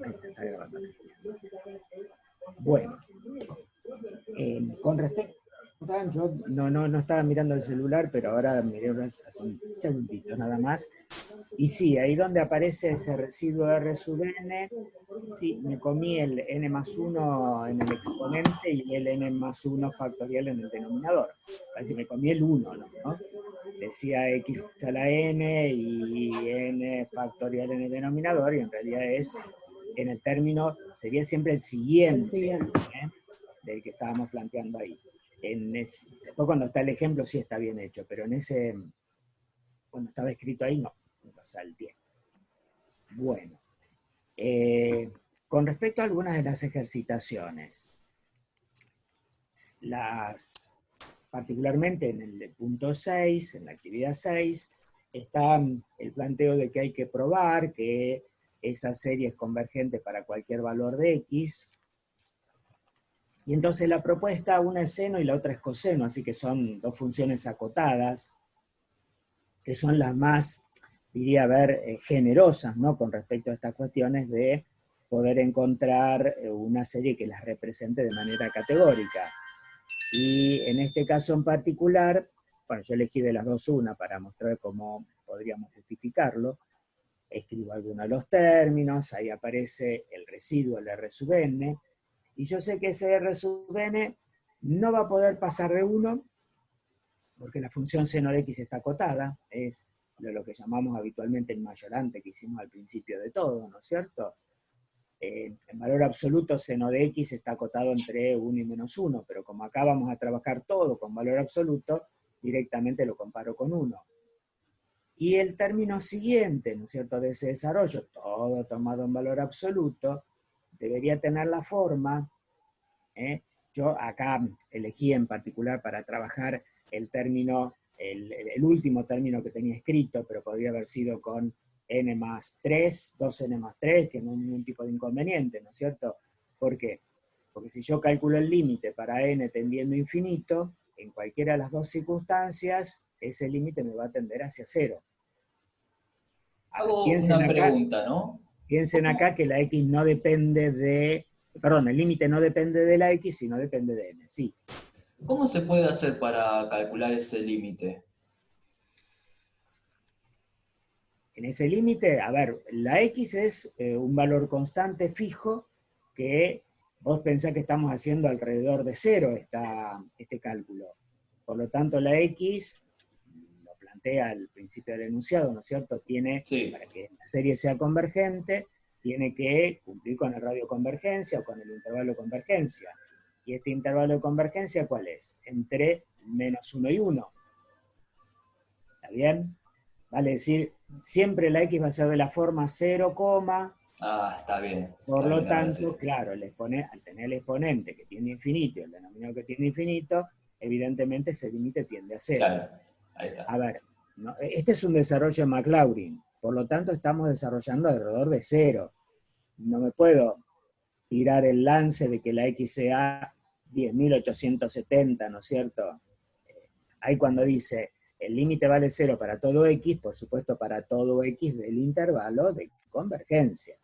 Ahí está grabando. Bueno, con respecto, yo no estaba mirando el celular, pero ahora miré hace un segundito nada más. Y sí, ahí donde aparece ese residuo R sub n, sí, me comí el n más 1 en el exponente y el n más 1 factorial en el denominador. Así me comí el 1, ¿no? Decía x a la n y n factorial en el denominador, y en realidad es, en el término, sería siempre el siguiente. Del que estábamos planteando ahí. Después cuando está el ejemplo sí está bien hecho, pero en ese, cuando estaba escrito ahí no, lo salteé. Bueno, con respecto a algunas de las ejercitaciones, particularmente en el punto 6, en la actividad 6, está el planteo de que hay que probar que esa serie es convergente para cualquier valor de x. Y entonces la propuesta, una es seno y la otra es coseno, así que son dos funciones acotadas, que son las más, diría, generosas, ¿no? Con respecto a estas cuestiones de poder encontrar una serie que las represente de manera categórica. Y en este caso en particular, bueno, yo elegí de las dos una para mostrar cómo podríamos justificarlo. Escribo algunos de los términos, ahí aparece el residuo, el R sub n, y yo sé que ese R sub n no va a poder pasar de 1, porque la función seno de x está acotada, es lo que llamamos habitualmente el mayorante que hicimos al principio de todo, ¿no es cierto? En valor absoluto seno de x está acotado entre 1 y menos 1, pero como acá vamos a trabajar todo con valor absoluto, directamente lo comparo con 1. Y el término siguiente, ¿no es cierto?, de ese desarrollo, todo tomado en valor absoluto, debería tener la forma, yo acá elegí en particular para trabajar el término, el último término que tenía escrito, pero podría haber sido con n más 3, 2n más 3, que no hay ningún tipo de inconveniente, ¿no es cierto? ¿Por qué? Porque si yo calculo el límite para n tendiendo a infinito, en cualquiera de las dos circunstancias, ese límite me va a tender hacia 0. Hago una pregunta, ¿no? Piensen acá que la x no depende de, perdón, el límite no depende de la x, sino depende de n, sí. ¿Cómo se puede hacer para calcular ese límite? En ese límite, a ver, la x es un valor constante fijo que vos pensás que estamos haciendo alrededor de 0 este cálculo. Por lo tanto, la x, lo plantea el principio del enunciado, ¿no es cierto? Tiene, sí, para que la serie sea convergente, tiene que cumplir con el radio convergencia o con el intervalo de convergencia. ¿Y este intervalo de convergencia cuál es? Entre menos 1 y 1. ¿Está bien? Vale decir, siempre la x va a ser de la forma 0, está bien. Por lo tanto, claro, al tener el exponente que tiene infinito y el denominador que tiene infinito, evidentemente ese límite tiende a 0. Claro, ahí está. A ver, ¿no? Este es un desarrollo de Maclaurin, por lo tanto estamos desarrollando alrededor de 0. No me puedo tirar el lance de que la x sea 10.870, ¿no es cierto? Ahí cuando dice, el límite vale 0 para todo x, por supuesto para todo x del intervalo de convergencia.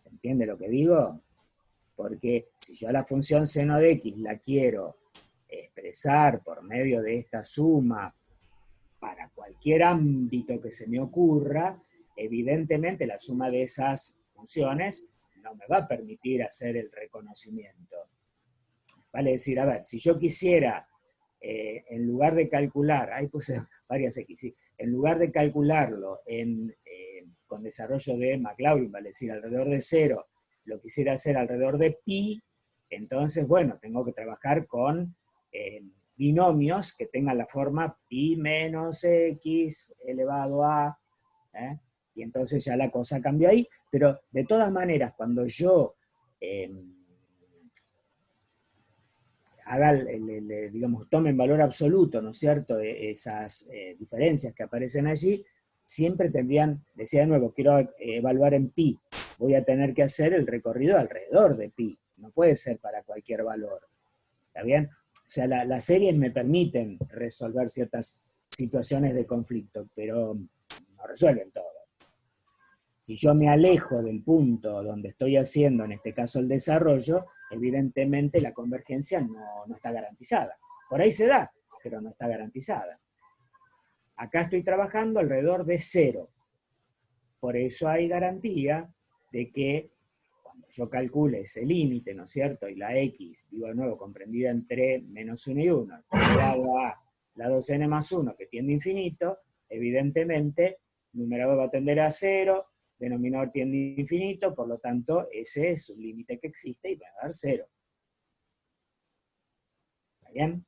¿Se entiende lo que digo? Porque si yo a la función seno de x la quiero expresar por medio de esta suma para cualquier ámbito que se me ocurra, evidentemente la suma de esas funciones no me va a permitir hacer el reconocimiento. Vale decir, a ver, si yo quisiera, en lugar de calcular, ahí puse varias x, ¿sí? En lugar de calcularlo con desarrollo de Maclaurin, vale decir, alrededor de 0, lo quisiera hacer alrededor de pi, entonces, bueno, tengo que trabajar con binomios que tengan la forma pi menos x elevado a, y entonces ya la cosa cambia ahí, pero de todas maneras, cuando yo digamos, tome en valor absoluto, ¿no es cierto?, esas diferencias que aparecen allí, siempre tendrían, decía de nuevo, quiero evaluar en pi, voy a tener que hacer el recorrido alrededor de pi, no puede ser para cualquier valor, ¿está bien? sea, las series me permiten resolver ciertas situaciones de conflicto, pero no resuelven todo. Si yo me alejo del punto donde estoy haciendo, en este caso el desarrollo, evidentemente la convergencia no está garantizada. Por ahí se da, pero no está garantizada. Acá estoy trabajando alrededor de 0. Por eso hay garantía de que cuando yo calcule ese límite, ¿no es cierto? Y la x, digo de nuevo, comprendida entre menos 1 y 1, elevado a la 2n más 1, que tiende a infinito, evidentemente, numerador va a tender a 0, denominador tiende a infinito, por lo tanto, ese es un límite que existe y va a dar 0. ¿Está bien?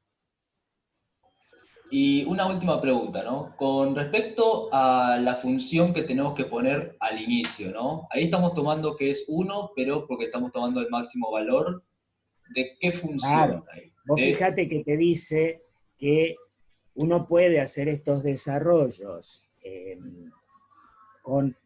Y una última pregunta, ¿no? Con respecto a la función que tenemos que poner al inicio, ¿no? Ahí estamos tomando que es 1, pero porque estamos tomando el máximo valor. ¿De qué función Claro. ahí? Vos fijate que te dice que uno puede hacer estos desarrollos con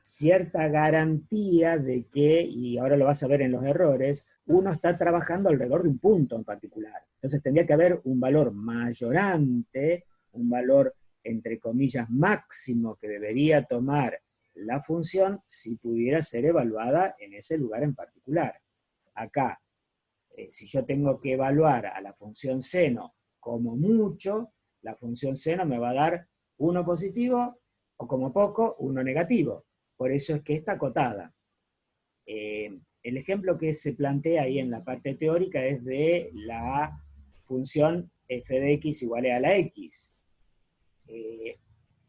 cierta garantía de que, y ahora lo vas a ver en los errores, uno está trabajando alrededor de un punto en particular. Entonces tendría que haber un valor mayorante, un valor, entre comillas, máximo que debería tomar la función si pudiera ser evaluada en ese lugar en particular. Acá, si yo tengo que evaluar a la función seno como mucho, la función seno me va a dar 1 positivo o como poco 1 negativo. Por eso es que está acotada. El ejemplo que se plantea ahí en la parte teórica es de la función f de x igual a la x.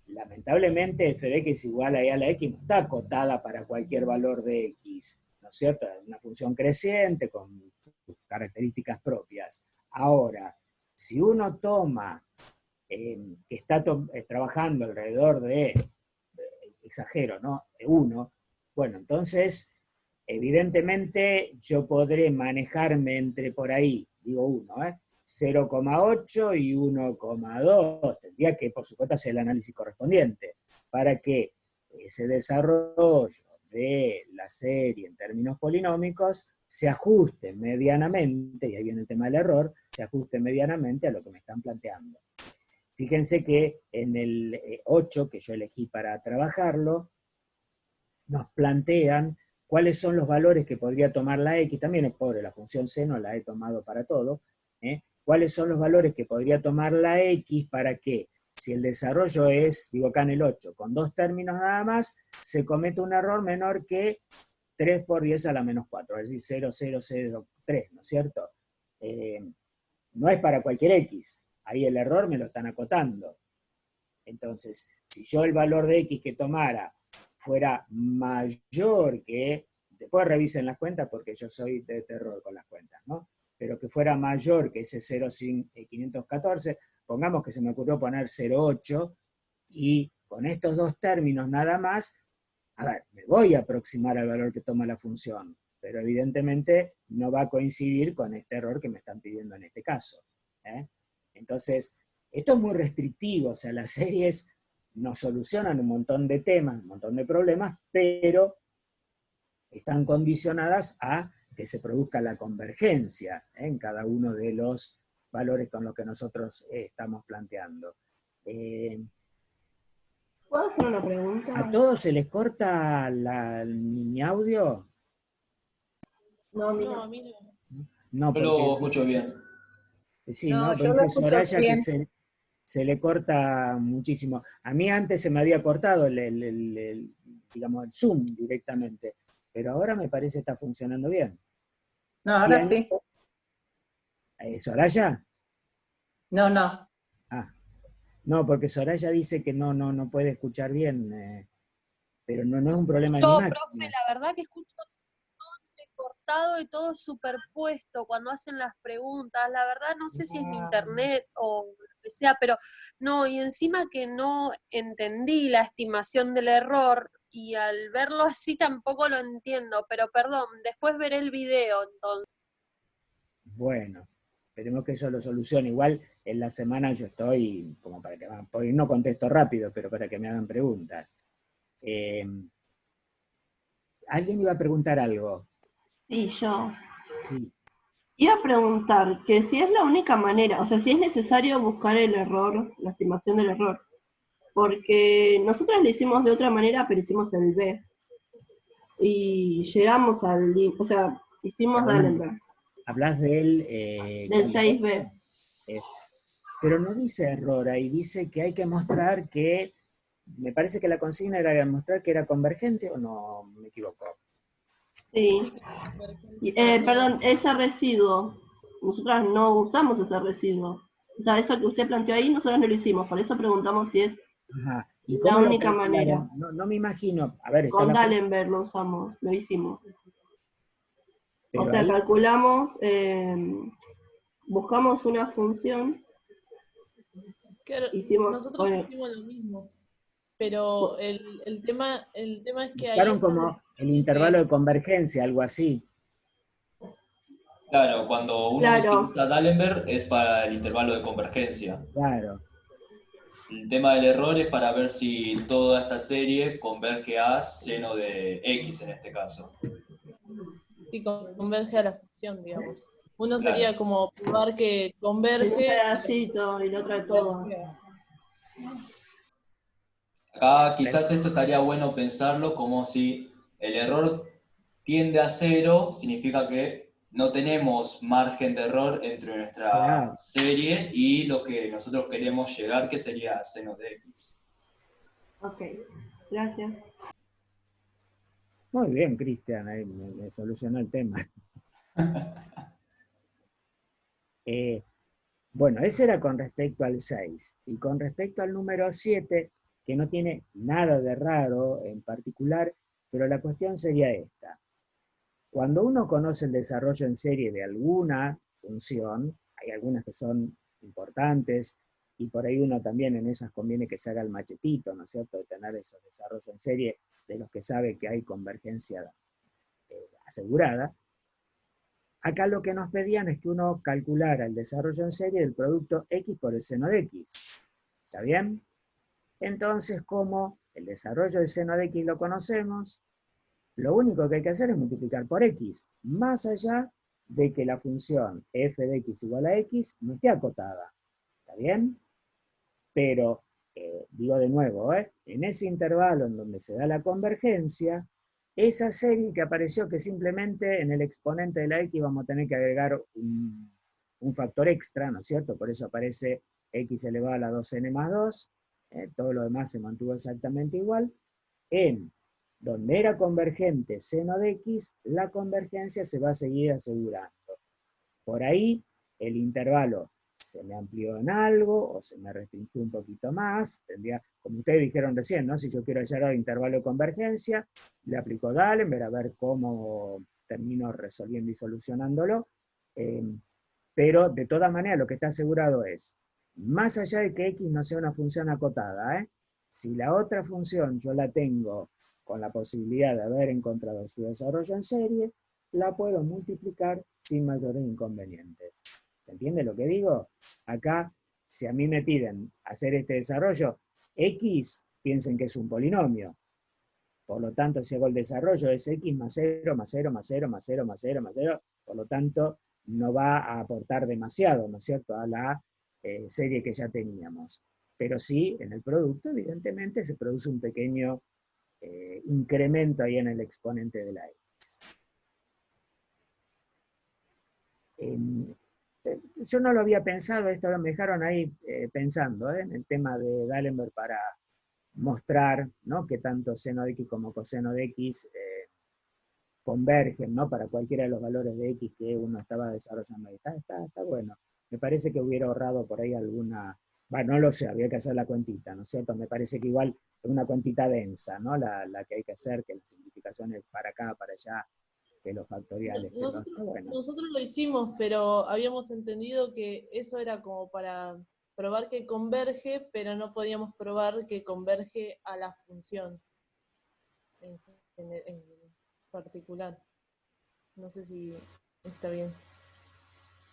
Lamentablemente f de x igual a la x no está acotada para cualquier valor de x, ¿no es cierto? Es una función creciente con sus características propias. Ahora, si uno toma, que está trabajando alrededor de, exagero, ¿no? De 1, bueno, entonces, evidentemente yo podré manejarme entre por ahí, digo 1, 0,8 y 1,2. Tendría que, por supuesto, hacer el análisis correspondiente para que ese desarrollo de la serie en términos polinómicos se ajuste medianamente, y ahí viene el tema del error, se ajuste medianamente a lo que me están planteando. Fíjense que en el 8 que yo elegí para trabajarlo, nos plantean cuáles son los valores que podría tomar la X, también es pobre, la función seno la he tomado para todo, cuáles son los valores que podría tomar la X para que, si el desarrollo es, digo acá en el 8, con 2 términos nada más, se cometa un error menor que 3 por 10 a la menos 4, es decir, 0,003, ¿no es cierto? No es para cualquier X, ahí el error me lo están acotando. Entonces, si yo el valor de X que tomara fuera mayor que, después revisen las cuentas porque yo soy de terror con las cuentas, ¿no? Pero que fuera mayor que ese 0,514, pongamos que se me ocurrió poner 0,8, y con estos dos términos nada más, a ver, me voy a aproximar al valor que toma la función, pero evidentemente no va a coincidir con este error que me están pidiendo en este caso. Entonces, esto es muy restrictivo, o sea, las series nos solucionan un montón de temas, un montón de problemas, pero están condicionadas a que se produzca la convergencia en cada uno de los valores con los que nosotros estamos planteando. ¿Puedo hacer una pregunta? ¿A todos se les corta mi audio? No, a mí No, no. a mí no. No, Yo porque lo dice, escucho bien. sí, No, ¿no? yo Ven lo que escucho Soraya que bien. se le corta muchísimo. A mí antes se me había cortado digamos, el Zoom directamente, pero ahora me parece que está funcionando bien. No, Sí, ahora sí. ¿Soraya? No, no. Ah, no, porque Soraya dice que no puede escuchar bien, pero no es un problema de mi Yo, profe, máquina. la verdad que escucho todo entrecortado y todo superpuesto cuando hacen las preguntas. La verdad no sé si es mi internet o lo que sea, pero no, y encima que no entendí la estimación del error y al verlo así tampoco lo entiendo, pero perdón, después veré el video entonces. Bueno, esperemos que eso lo solucione. Igual en la semana yo estoy, como para que no contesto rápido, pero para que me hagan preguntas. ¿Alguien iba a preguntar algo? Sí, yo. Sí. Iba a preguntar que si es la única manera, o sea, si es necesario buscar el error, la estimación del error, porque nosotros lo hicimos de otra manera, pero hicimos el B, y llegamos o sea, hicimos Perdóname, Dallenberg, hablas del del 6B. eh, pero no dice error ahí, dice que hay que mostrar que, me parece que la consigna era demostrar que era convergente, o no me equivoco. Sí. Perdón, ese residuo, nosotras no usamos ese residuo. O sea, eso que usted planteó ahí, nosotros no lo hicimos, por eso preguntamos si es Ajá. ¿Y la cómo lo única manera. calcularon? No, no me imagino, a ver, está Con la fórmula, Dallenberg lo usamos, lo hicimos. O pero sea, ahí, calculamos, buscamos una función, Claro, hicimos, nosotros bueno, hicimos lo mismo, pero el tema es que ahí buscaron está como el intervalo de convergencia, algo así. Claro, cuando uno claro, utiliza Dallenberg es para el intervalo de convergencia. Claro. El tema del error es para ver si toda esta serie converge a seno de X en este caso. sí converge a la función, digamos. Uno Claro. sería como probar que en un converge pedacito y el otro de todo. Acá quizás esto estaría bueno pensarlo como si el error tiende a cero, significa que no tenemos margen de error entre nuestra Claro. serie y lo que nosotros queremos llegar, que sería seno de X. Ok, gracias. Muy bien, Cristian, ahí me solucionó el tema. Bueno, ese era con respecto al 6. Y con respecto al número 7, que no tiene nada de raro en particular, pero la cuestión sería esta. Cuando uno conoce el desarrollo en serie de alguna función, hay algunas que son importantes, y por ahí uno también en esas conviene que se haga el machetito, ¿no es cierto?, de tener esos desarrollos en serie de los que sabe que hay convergencia asegurada. Acá lo que nos pedían es que uno calculara el desarrollo en serie del producto X por el seno de X. ¿Está bien? Entonces, como el desarrollo del seno de X lo conocemos, lo único que hay que hacer es multiplicar por X, más allá de que la función f de X igual a X no esté acotada. ¿Está bien? Pero, digo de nuevo, en ese intervalo en donde se da la convergencia, esa serie que apareció que simplemente en el exponente de la X vamos a tener que agregar un factor extra, ¿no es cierto? Por eso aparece X elevado a la 2n más 2, todo lo demás se mantuvo exactamente igual. En donde era convergente seno de X, la convergencia se va a seguir asegurando. Por ahí el intervalo se me amplió en algo o se me restringió un poquito más, tendría, como ustedes dijeron recién, ¿no? Si yo quiero hallar el intervalo de convergencia, le aplico Dallenberg a ver cómo termino resolviendo y solucionándolo, pero de todas maneras lo que está asegurado es, más allá de que X no sea una función acotada, si la otra función yo la tengo con la posibilidad de haber encontrado su desarrollo en serie, la puedo multiplicar sin mayores inconvenientes. ¿Se entiende lo que digo? Acá, si a mí me piden hacer este desarrollo, X, piensen que es un polinomio. Por lo tanto, si hago el desarrollo es X más 0, más 0, más 0, más 0, más 0, más 0. Por lo tanto, no va a aportar demasiado, ¿no es cierto?, a la serie que ya teníamos. Pero sí, en el producto, evidentemente, se produce un pequeño incremento ahí en el exponente de la X. Yo no lo había pensado, esto me dejaron ahí pensando en el tema de Dallenberg para mostrar, ¿no?, que tanto seno de X como coseno de X convergen, ¿no?, para cualquiera de los valores de X que uno estaba desarrollando. Está bueno. Me parece que hubiera ahorrado por ahí alguna, bueno, no lo sé, había que hacer la cuentita, ¿no es cierto? Me parece que igual es una cuentita densa, ¿no?, la que hay que hacer, que las simplificaciones para acá, para allá, que los factoriales. Nosotros lo hicimos, pero habíamos entendido que eso era como para probar que converge, pero no podíamos probar que converge a la función en particular. No sé si está bien.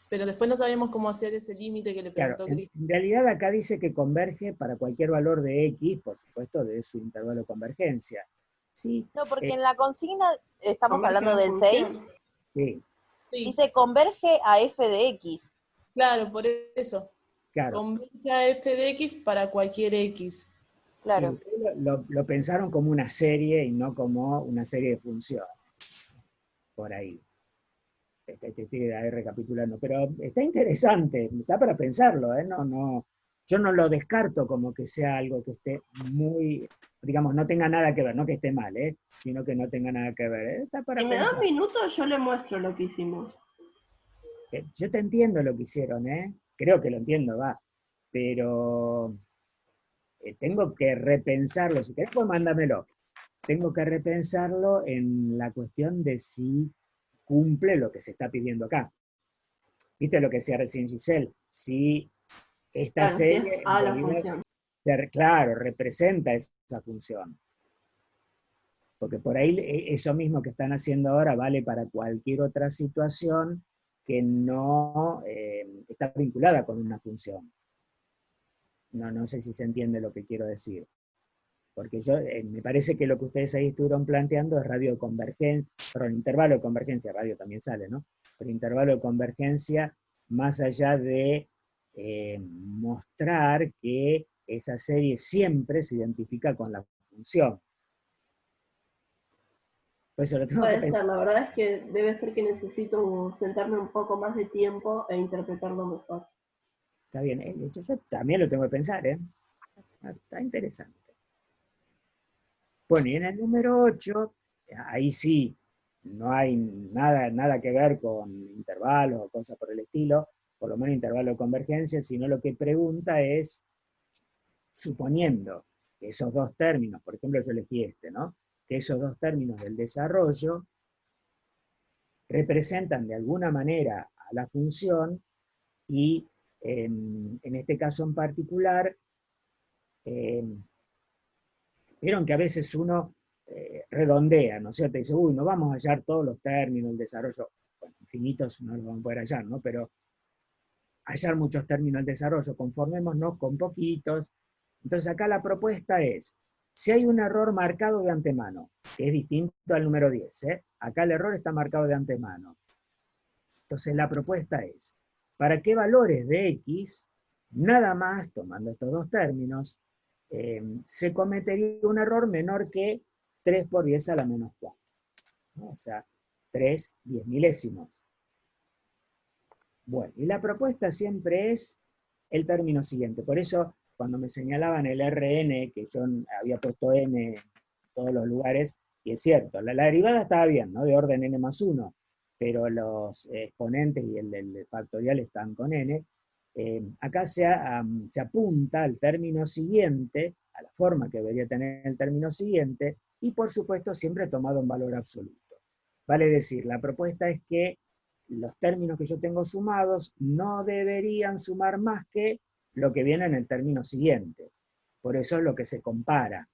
Pero después no sabíamos cómo hacer ese límite que le preguntó Cristian. En realidad acá dice que converge para cualquier valor de X, por supuesto, de su intervalo de convergencia. Sí, No, porque en la consigna estamos hablando del 6. Sí. Sí, Dice converge a f de x. claro, por eso. Claro. Converge a f de x para cualquier x. Sí, Claro. ustedes lo pensaron como una serie y no como una serie de funciones. Por ahí. Te estoy ahí recapitulando. Pero está interesante, está para pensarlo, ¿eh? Yo no lo descarto como que sea algo que esté muy, digamos, no tenga nada que ver, no que esté mal, sino que no tenga nada que ver. Está para Si me da pensar. un minuto, yo le muestro lo que hicimos. Yo te entiendo lo que hicieron, creo que lo entiendo, va, pero tengo que repensarlo, si querés pues mándamelo, tengo que repensarlo en la cuestión de si cumple lo que se está pidiendo acá. ¿Viste lo que decía recién Giselle? Si esta Claro, si es serie en A la realidad, función. claro, representa esa función. Porque por ahí eso mismo que están haciendo ahora vale para cualquier otra situación que no está vinculada con una función. No sé si se entiende lo que quiero decir. Porque me parece que lo que ustedes ahí estuvieron planteando es radio de convergencia, perdón, intervalo de convergencia, radio también sale, ¿no? Pero intervalo de convergencia más allá de mostrar que esa serie siempre se identifica con la función. Por eso lo tengo que Puede pensar. ser, la verdad es que debe ser que necesito sentarme un poco más de tiempo e interpretarlo mejor. Está bien, de hecho yo también lo tengo que pensar, Está interesante. Bueno, y en el número 8, ahí sí, no hay nada que ver con intervalos o cosas por el estilo, por lo menos intervalo de convergencia, sino lo que pregunta es, suponiendo que esos dos términos, por ejemplo yo elegí ¿no? Que esos dos términos del desarrollo representan de alguna manera a la función y en este caso en particular, vieron que a veces uno redondea, ¿no es cierto? Y dice, uy, no vamos a hallar todos los términos del desarrollo, bueno, infinitos no los vamos a poder hallar, ¿no? Pero hallar muchos términos del desarrollo, conformémonos con poquitos. Entonces acá la propuesta es, si hay un error marcado de antemano, que es distinto al número 10, acá el error está marcado de antemano. Entonces la propuesta es, ¿para qué valores de x, nada más, tomando estos dos términos, se cometería un error menor que 3 por 10 a la menos 4? ¿No? O sea, 3 10 milésimos. Bueno, y la propuesta siempre es el término siguiente. Por eso, cuando me señalaban el Rn, que yo había puesto n en todos los lugares, y es cierto, la derivada estaba bien, ¿no? De orden n más 1, pero los exponentes y el factorial están con n. Acá se apunta al término siguiente, a la forma que debería tener el término siguiente, y por supuesto siempre tomado en valor absoluto. Vale decir, la propuesta es que los términos que yo tengo sumados no deberían sumar más que lo que viene en el término siguiente. Por eso es lo que se compara.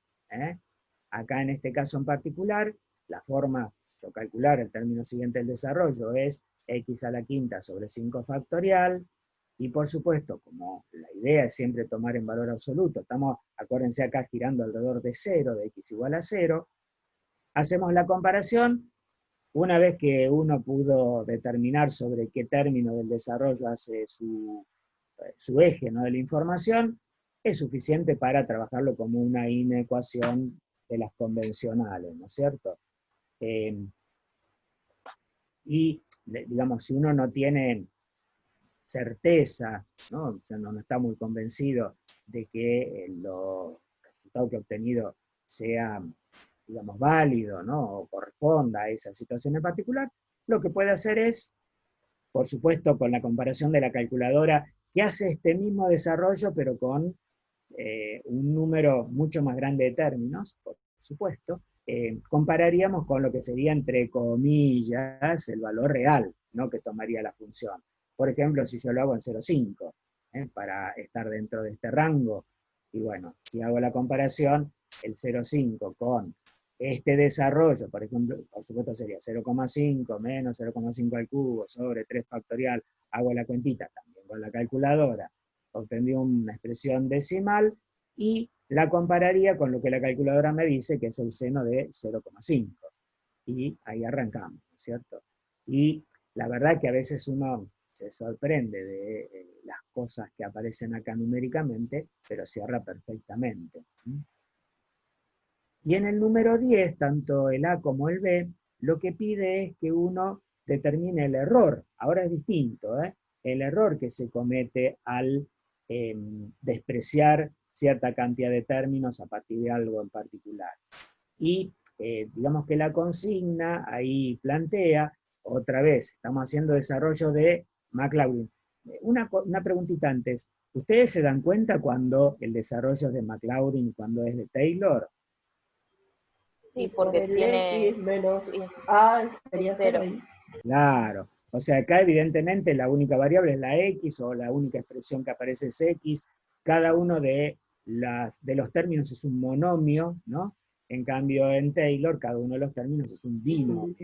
Acá en este caso en particular, la forma de calcular el término siguiente del desarrollo es x a la quinta sobre 5 factorial, y por supuesto, como la idea es siempre tomar en valor absoluto, estamos, acuérdense acá, girando alrededor de 0, de x igual a 0, hacemos la comparación. Una vez que uno pudo determinar sobre qué término del desarrollo hace su eje, ¿no? De la información, es suficiente para trabajarlo como una inecuación de las convencionales, ¿no es cierto? Y, digamos, si uno no tiene certeza, ¿no? O sea, no está muy convencido de que el resultado que ha obtenido sea, digamos, válido, ¿no? O corresponda a esa situación en particular, lo que puede hacer es, por supuesto, con la comparación de la calculadora, que hace este mismo desarrollo, pero con un número mucho más grande de términos, por supuesto, compararíamos con lo que sería, entre comillas, el valor real, ¿no? Que tomaría la función. Por ejemplo, si yo lo hago en 0,5, para estar dentro de este rango, y bueno, si hago la comparación, el 0,5 con este desarrollo, por ejemplo, por supuesto sería 0,5 menos 0,5 al cubo sobre 3 factorial, hago la cuentita también con la calculadora, obtendría una expresión decimal, y la compararía con lo que la calculadora me dice, que es el seno de 0,5. Y ahí arrancamos, ¿no es cierto? Y la verdad que a veces uno se sorprende de las cosas que aparecen acá numéricamente, pero cierra perfectamente. Y en el número 10, tanto el A como el B, lo que pide es que uno determine el error. Ahora es distinto, el error que se comete al despreciar cierta cantidad de términos a partir de algo en particular. Y digamos que la consigna ahí plantea, otra vez, estamos haciendo desarrollo de McLaurin. Una preguntita antes, ¿ustedes se dan cuenta cuando el desarrollo es de McLaurin y cuando es de Taylor? Sí, Por porque el tiene X menos sí, A sería cero. 0 ahí. Claro, o sea, acá evidentemente la única variable es la X, o la única expresión que aparece es X, cada uno de los términos es un monomio, ¿no? En cambio en Taylor cada uno de los términos es un binomio,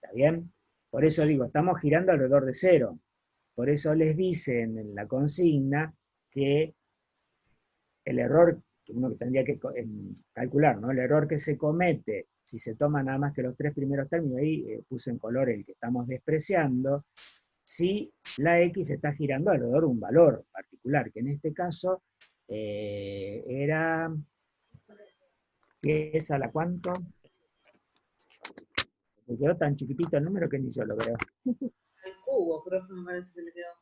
¿está bien? Por eso digo, estamos girando alrededor de 0, por eso les dicen en la consigna que el error que uno tendría que calcular, ¿no? El error que se comete si se toman nada más que los 3 primeros términos, ahí puse en color el que estamos despreciando, si la X está girando alrededor de un valor particular, que en este caso era, ¿qué es a la cuánto? Me quedó tan chiquitito el número que ni yo lo veo. El cubo, profe, me parece que le quedó.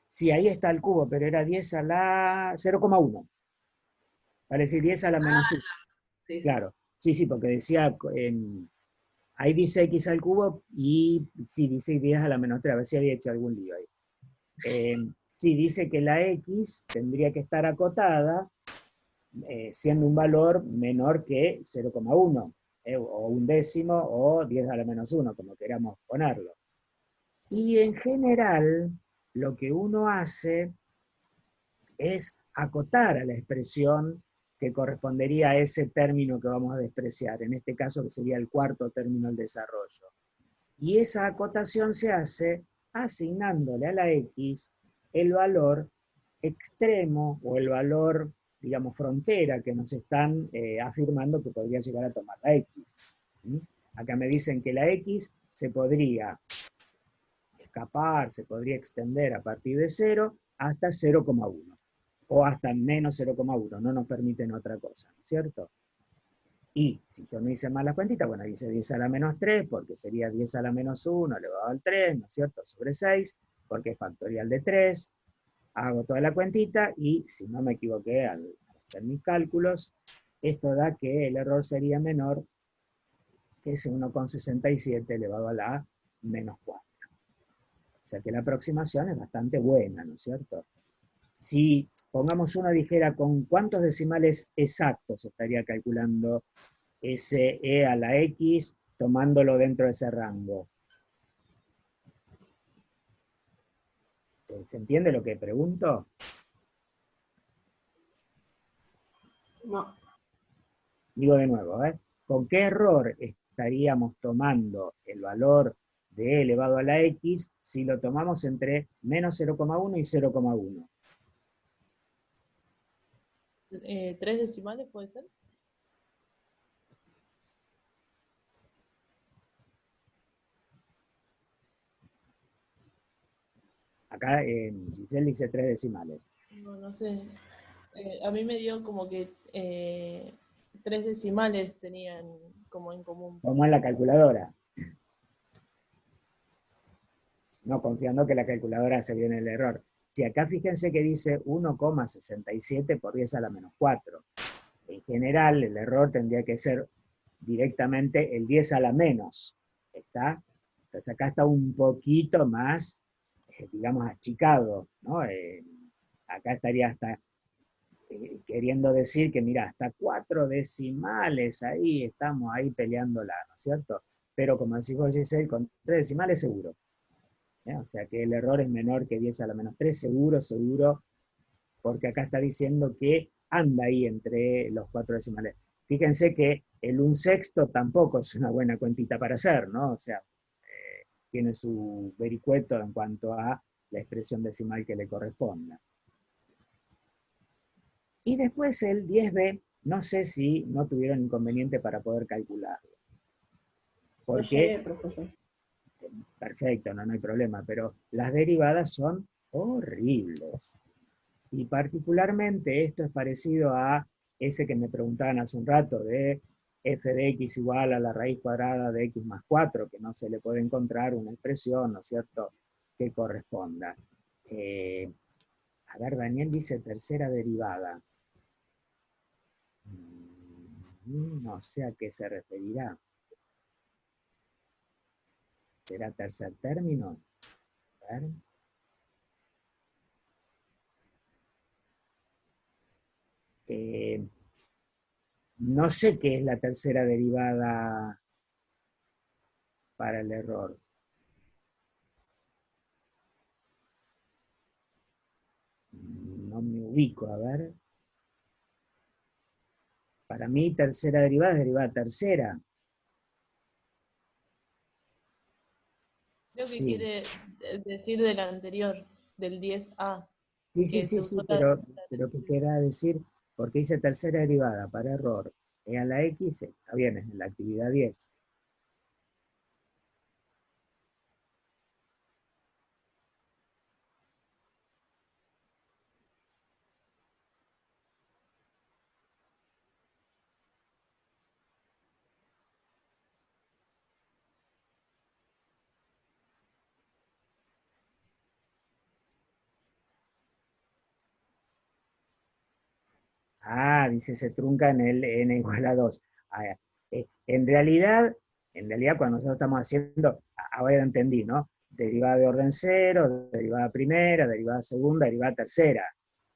Sí, ahí está el cubo, pero era 10 a la 0,1. Vale decir 10 a la menos 1. Sí, sí. Claro, sí, porque decía, ahí dice X al cubo y sí, dice 10 a la menos 3, a ver si había hecho algún lío ahí. Sí, dice que la X tendría que estar acotada siendo un valor menor que 0,1, o un décimo, o 10 a la menos 1, como queramos ponerlo. Y en general, lo que uno hace es acotar a la expresión que correspondería a ese término que vamos a despreciar, en este caso que sería el cuarto término del desarrollo. Y esa acotación se hace asignándole a la X el valor extremo o el valor, digamos, frontera que nos están afirmando que podría llegar a tomar la X. ¿Sí? Acá me dicen que la X se podría escapar, se podría extender a partir de 0 hasta 0,1 o hasta menos 0,1, no nos permiten otra cosa, ¿no es cierto? Y si yo no hice mal la cuentita, bueno, hice 10 a la menos 3, porque sería 10 a la menos 1 elevado al 3, ¿no es cierto?, sobre 6, porque es factorial de 3. Hago toda la cuentita y, si no me equivoqué al hacer mis cálculos, esto da que el error sería menor que ese 1,67 elevado a la menos 4. O sea que la aproximación es bastante buena, ¿no es cierto? Si, pongamos, uno dijera con cuántos decimales exactos estaría calculando ese e a la X, tomándolo dentro de ese rango. ¿Se entiende lo que pregunto? No. Digo de nuevo, ¿con qué error estaríamos tomando el valor de e elevado a la X si lo tomamos entre menos 0,1 y 0,1? 3 decimales puede ser. Acá Giselle dice 3 decimales. No sé. A mí me dio como que 3 decimales tenían como en común. Como en la calculadora. No confiando que la calculadora se viene el error. Si acá fíjense que dice 1,67 por 10 a la menos 4. En general, el error tendría que ser directamente el 10 a la menos. ¿Está? Entonces acá está un poquito más, digamos, achicado, ¿no? Acá estaría hasta queriendo decir que, mira, hasta 4 decimales ahí, estamos ahí peleándola, ¿no es cierto? Pero como decís vos, Giselle, con 3 decimales seguro. O sea que el error es menor que 10 a la menos 3, seguro, porque acá está diciendo que anda ahí entre los 4 decimales. Fíjense que el 1/6 tampoco es una buena cuentita para hacer, ¿no? O sea, tiene su vericueto en cuanto a la expresión decimal que le corresponda. Y después el 10b, no sé si no tuvieron inconveniente para poder calcularlo. Yo Porque llegué, profesor. perfecto, no hay problema, pero las derivadas son horribles. Y particularmente esto es parecido a ese que me preguntaban hace un rato de f de x igual a la raíz cuadrada de x más 4, que no se le puede encontrar una expresión, ¿no es cierto?, que corresponda. A ver, Daniel dice tercera derivada. No sé a qué se referirá. ¿Será tercer término? A ver. No sé qué es la tercera derivada para el error. No me ubico, a ver. Para mí, tercera derivada es derivada tercera. Creo que Sí. quiere decir del anterior, del 10A. Sí, pero ¿qué querrá decir? Porque dice tercera derivada para error. A la X, está bien, es en la actividad 10. Ah, dice se trunca en el n igual a 2. En realidad, cuando nosotros estamos haciendo, ahora entendí, ¿no? Derivada de orden cero, derivada primera, derivada segunda, derivada tercera.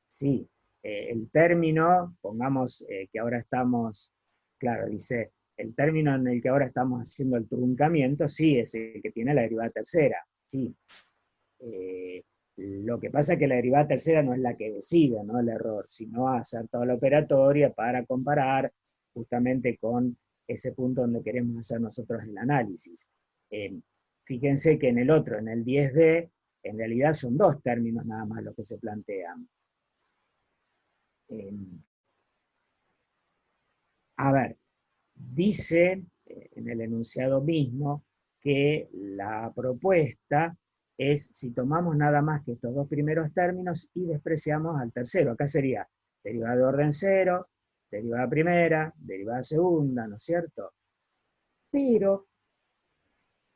Sí, el término, pongamos que ahora estamos, claro, dice, el término en el que ahora estamos haciendo el truncamiento, sí, es el que tiene la derivada tercera, sí. Lo que pasa es que la derivada tercera no es la que decide, ¿no?, el error, sino hacer toda la operatoria para comparar justamente con ese punto donde queremos hacer nosotros el análisis. Fíjense que en el otro, en el 10D, en realidad son dos términos nada más los que se plantean. A ver, dice en el enunciado mismo que la propuesta es si tomamos nada más que estos dos primeros términos y despreciamos al tercero. Acá sería derivada de orden cero, derivada primera, derivada segunda, ¿no es cierto? Pero,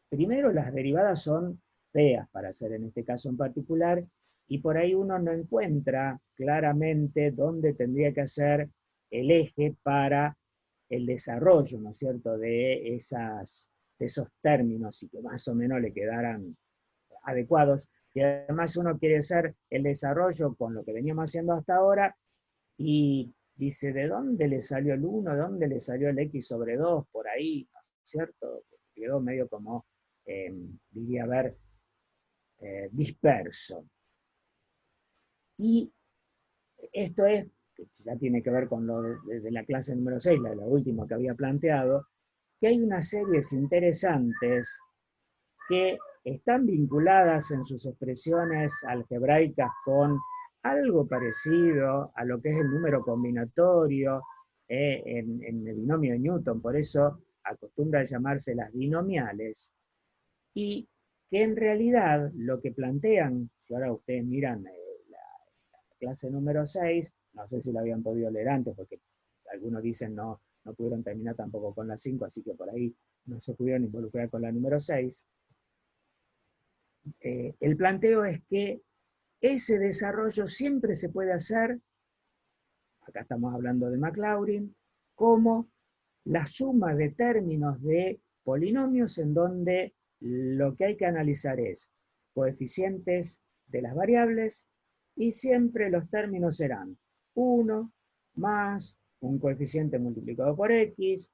primero las derivadas son feas para hacer en este caso en particular, y por ahí uno no encuentra claramente dónde tendría que hacer el eje para el desarrollo, ¿no es cierto?, de esos términos y que más o menos le quedaran adecuados. Y además uno quiere hacer el desarrollo con lo que veníamos haciendo hasta ahora y dice, ¿de dónde le salió el 1? ¿De dónde le salió el x sobre 2? Por ahí, ¿no es cierto? Quedó medio como, diría, ver, disperso. Y esto es, que ya tiene que ver con lo de la clase número 6, la última que había planteado, que hay unas series interesantes que están vinculadas en sus expresiones algebraicas con algo parecido a lo que es el número combinatorio en el binomio de Newton, por eso acostumbra a llamarse las binomiales, y que en realidad lo que plantean, si ahora ustedes miran la clase número 6, no sé si lo habían podido leer antes, porque algunos dicen no pudieron terminar tampoco con la 5, así que por ahí no se pudieron involucrar con la número 6. El planteo es que ese desarrollo siempre se puede hacer, acá estamos hablando de Maclaurin, como la suma de términos de polinomios en donde lo que hay que analizar es coeficientes de las variables y siempre los términos serán 1 más un coeficiente multiplicado por x,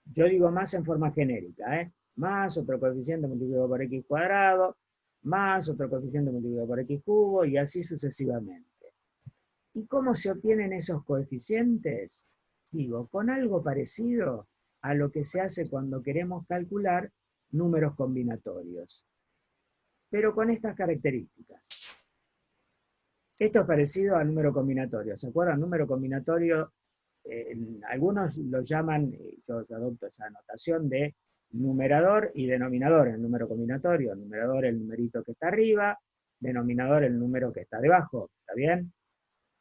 yo digo más en forma genérica, más otro coeficiente multiplicado por x cuadrado, más otro coeficiente multiplicado por x cubo, y así sucesivamente. ¿Y cómo se obtienen esos coeficientes? Digo, con algo parecido a lo que se hace cuando queremos calcular números combinatorios, pero con estas características. Esto es parecido al número combinatorio. ¿Se acuerdan? Número combinatorio, algunos lo llaman, yo adopto esa notación de numerador y denominador, el número combinatorio, numerador el numerito que está arriba, denominador el número que está debajo, ¿está bien?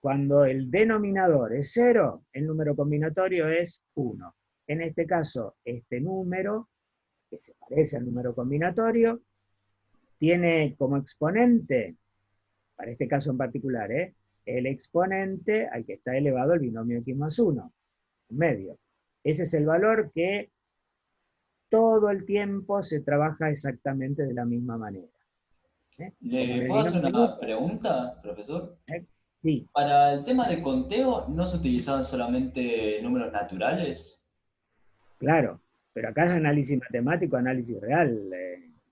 Cuando el denominador es 0, el número combinatorio es 1. En este caso, este número, que se parece al número combinatorio, tiene como exponente, para este caso en particular, el exponente al que está elevado el binomio x más 1, un medio. Ese es el valor que todo el tiempo se trabaja exactamente de la misma manera. ¿Le puedo hacer una pregunta, profesor? Sí. Para el tema de conteo, ¿no se utilizaban solamente números naturales? Claro, pero acá es análisis matemático, análisis real,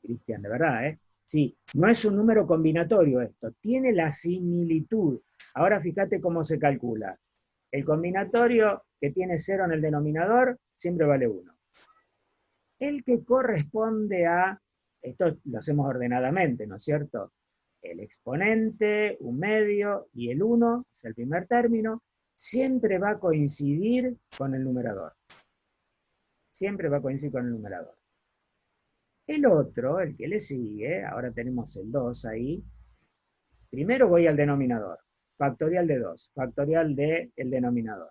Cristian, de verdad, Sí, no es un número combinatorio esto, tiene la similitud. Ahora fíjate cómo se calcula. El combinatorio que tiene 0 en el denominador siempre vale 1. El que corresponde a, esto lo hacemos ordenadamente, ¿no es cierto? El exponente, un medio, y el 1, es el primer término, siempre va a coincidir con el numerador. Siempre va a coincidir con el numerador. El otro, el que le sigue, ahora tenemos el 2 ahí, primero voy al denominador, factorial de 2, factorial del denominador,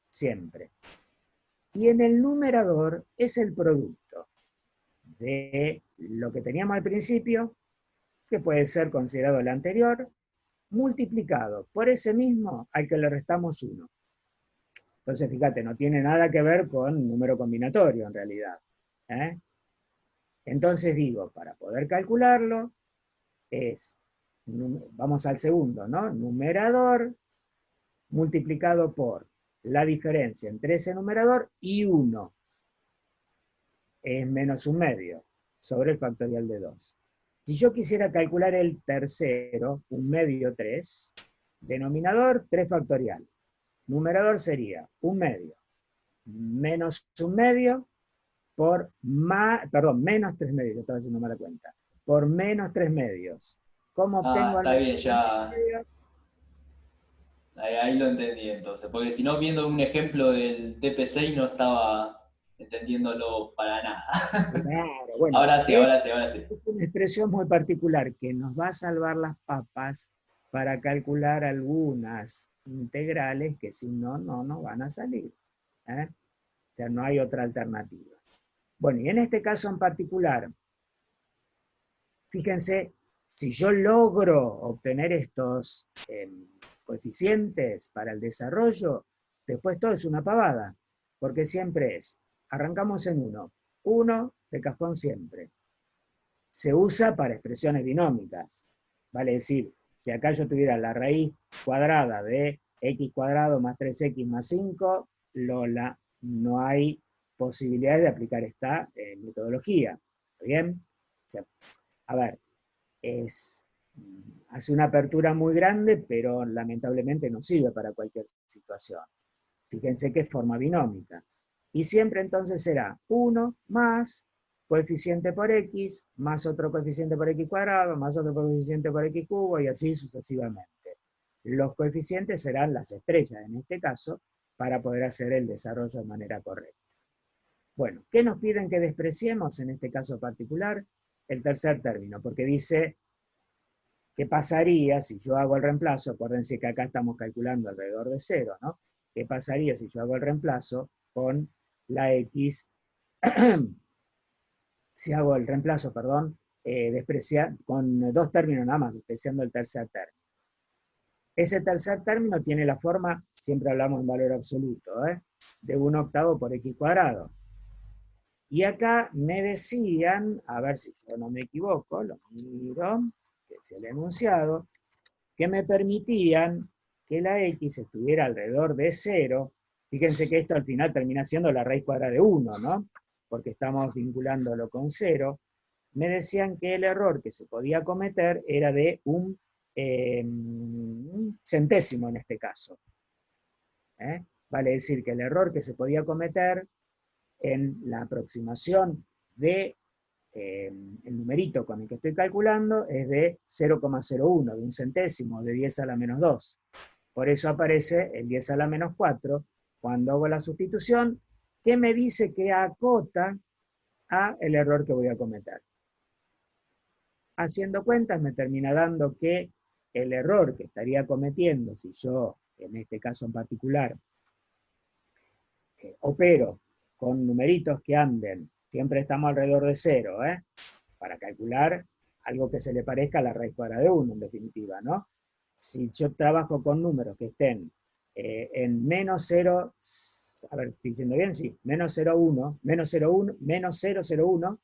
siempre. Y en el numerador es el producto de lo que teníamos al principio, que puede ser considerado el anterior, multiplicado por ese mismo al que le restamos 1. Entonces, fíjate, no tiene nada que ver con número combinatorio en realidad. Entonces digo, para poder calcularlo, vamos al segundo, ¿no? Numerador multiplicado por la diferencia entre ese numerador y 1. Es menos un medio sobre el factorial de 2. Si yo quisiera calcular el tercero, un medio 3, denominador 3 factorial. Numerador sería un medio menos un medio por menos 3 medios, yo estaba haciendo mala cuenta, por menos 3 medios. ¿Cómo obtengo está bien, ya. Ahí lo entendí entonces, porque si no, viendo un ejemplo del TP6 no estaba entendiéndolo para nada. Claro, bueno, ahora sí. Es una expresión muy particular que nos va a salvar las papas para calcular algunas integrales que si no, no nos van a salir. O sea, no hay otra alternativa. Bueno, y en este caso en particular, fíjense, si yo logro obtener estos coeficientes para el desarrollo, después todo es una pavada, porque siempre arrancamos en 1 de cajón siempre. Se usa para expresiones binómicas, vale decir, si acá yo tuviera la raíz cuadrada de x cuadrado más 3x más 5, Lola, no hay posibilidades de aplicar esta metodología. ¿Está bien? O sea, a ver, hace una apertura muy grande, pero lamentablemente no sirve para cualquier situación. Fíjense que es forma binómica. Y siempre entonces será 1 más coeficiente por x, más otro coeficiente por x cuadrado, más otro coeficiente por x cubo, y así sucesivamente. Los coeficientes serán las estrellas, en este caso, para poder hacer el desarrollo de manera correcta. Bueno, ¿qué nos piden que despreciemos en este caso particular? El tercer término, porque dice, ¿qué pasaría si yo hago el reemplazo? Acuérdense que acá estamos calculando alrededor de 0, ¿no? ¿Qué pasaría si yo hago el reemplazo con la x, si hago el reemplazo, perdón, con dos términos nada más, despreciando el tercer término? Ese tercer término tiene la forma, siempre hablamos en valor absoluto, de 1/8 por x cuadrado. Y acá me decían, a ver si yo no me equivoco, lo miro, que es el enunciado, que me permitían que la x estuviera alrededor de 0. Fíjense que esto al final termina siendo la raíz cuadrada de 1, ¿no? Porque estamos vinculándolo con 0. Me decían que el error que se podía cometer era de un centésimo en este caso. Vale decir que el error que se podía cometer en la aproximación de el numerito con el que estoy calculando es de 0,01, de un centésimo, de 10 a la menos 2. Por eso aparece el 10 a la menos 4 cuando hago la sustitución, que me dice que acota a el error que voy a cometer. Haciendo cuentas me termina dando que el error que estaría cometiendo, si yo, en este caso en particular, opero con numeritos que anden, siempre estamos alrededor de 0, para calcular algo que se le parezca a la raíz cuadrada de 1, en definitiva, ¿no? Si yo trabajo con números que estén en menos 0, a ver, estoy diciendo bien, sí, menos 0,1, menos 0,1, menos 0,01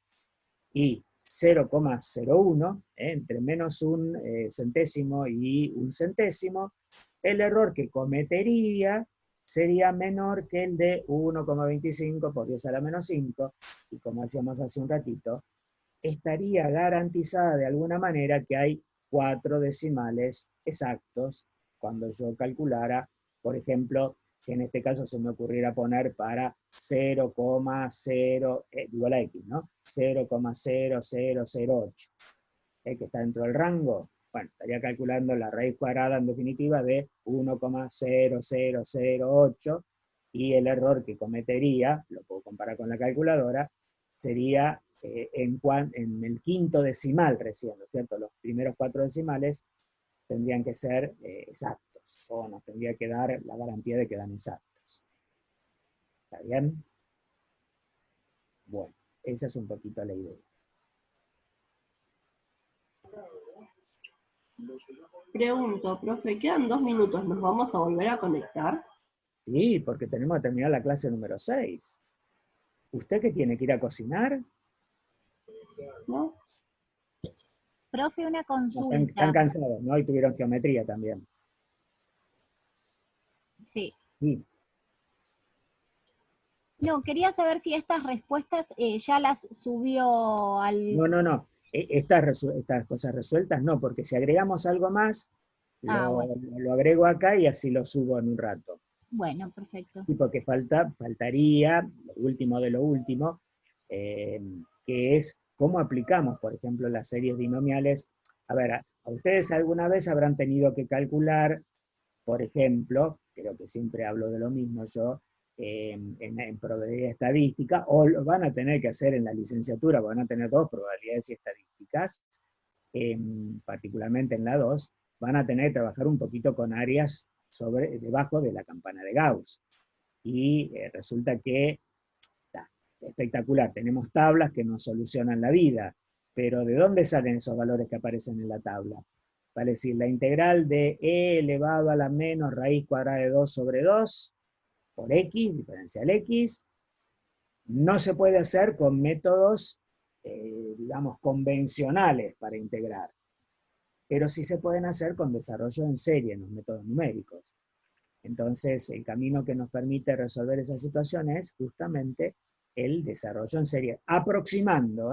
y 0,01, entre menos un centésimo y un centésimo, el error que cometería sería menor que el de 1,25 por 10 a la menos 5, y como decíamos hace un ratito, estaría garantizada de alguna manera que hay 4 decimales exactos cuando yo calculara, por ejemplo, si en este caso se me ocurriera poner para 0,0, digo la X, ¿no? 0,0008, que está dentro del rango, bueno, estaría calculando la raíz cuadrada en definitiva de 1,0008, y el error que cometería, lo puedo comparar con la calculadora, sería en el quinto decimal recién, ¿no es cierto? Los primeros 4 decimales tendrían que ser exactos, o nos tendría que dar la garantía de que dan exactos. ¿Está bien? Bueno, esa es un poquito la idea. Pregunto, profe, quedan 2 minutos, ¿nos vamos a volver a conectar? Sí, porque tenemos que terminar la clase número 6. ¿Usted qué tiene que ir a cocinar? ¿No? Profe, una Están consulta. cansados, ¿no? Y tuvieron geometría también. Sí. Sí. No, quería saber si estas respuestas ya las subió al... No. Estas cosas resueltas no, porque si agregamos algo más, bueno. lo agrego acá y así lo subo en un rato. Bueno, perfecto. Y porque faltaría lo último de lo último, que es cómo aplicamos, por ejemplo, las series binomiales. A ver, a ustedes alguna vez habrán tenido que calcular, por ejemplo, creo que siempre hablo de lo mismo yo, en probabilidad estadística, o lo van a tener que hacer en la licenciatura, van a tener 2 probabilidades y estadísticas, particularmente en la 2, van a tener que trabajar un poquito con áreas debajo de la campana de Gauss. Y resulta que está espectacular, tenemos tablas que nos solucionan la vida, pero ¿de dónde salen esos valores que aparecen en la tabla? Vale decir, la integral de e elevado a la menos raíz cuadrada de 2 sobre 2 por x, diferencial x, no se puede hacer con métodos, digamos, convencionales para integrar, pero sí se pueden hacer con desarrollo en serie en los métodos numéricos. Entonces, el camino que nos permite resolver esa situación es justamente el desarrollo en serie, aproximando,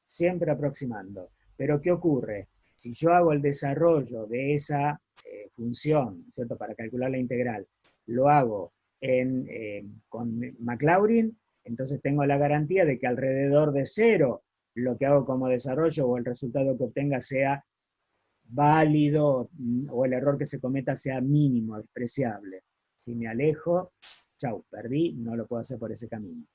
siempre aproximando. Pero ¿qué ocurre? Si yo hago el desarrollo de esa función, ¿cierto?, para calcular la integral, lo hago con Maclaurin, entonces tengo la garantía de que alrededor de 0 lo que hago como desarrollo o el resultado que obtenga sea válido, o el error que se cometa sea mínimo, despreciable. Si me alejo, chau, perdí, no lo puedo hacer por ese camino.